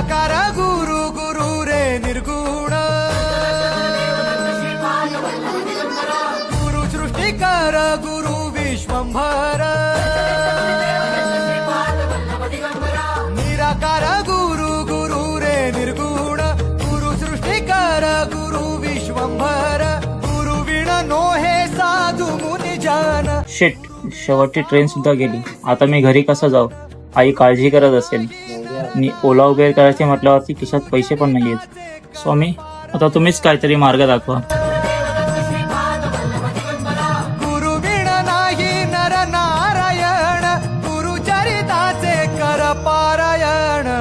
निराकार गुरु गुरु रे निर्गुण गुरु सृष्टिकर गुरु विश्वंभर निराकार गुरु गुरु रे निर्गुण गुरु सृष्टिकर गुरु विश्वंभर गुरु विण नो हे साधू मुनी जन. शिट, शेवटची ट्रेन सुद्धा गेली. आता मी घरी कसं जाऊ? आई काळजी करत असेल. मी ओला उबेर करायचे म्हटल्यावरती खिशात पैसे पण नाहीयेत. स्वामी, आता तुम्हीच काहीतरी मार्ग दाखवा. गुरु विण नाही नर नारायण गुरु चरिताचे कर पारायण.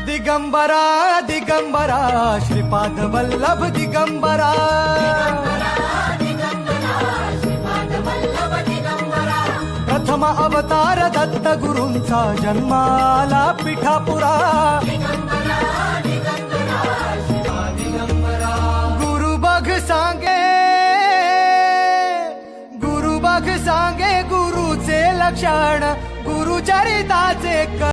दिगंबरा दिगंबरा श्रीपाद वल्लभ दिगंबरा प्रथम अवतार दत्त गुरूंचा जन्माला पिठापुरा. गुरु बघ सांगे गुरु बघ सांगे गुरुचे लक्षण गुरुचरिताचे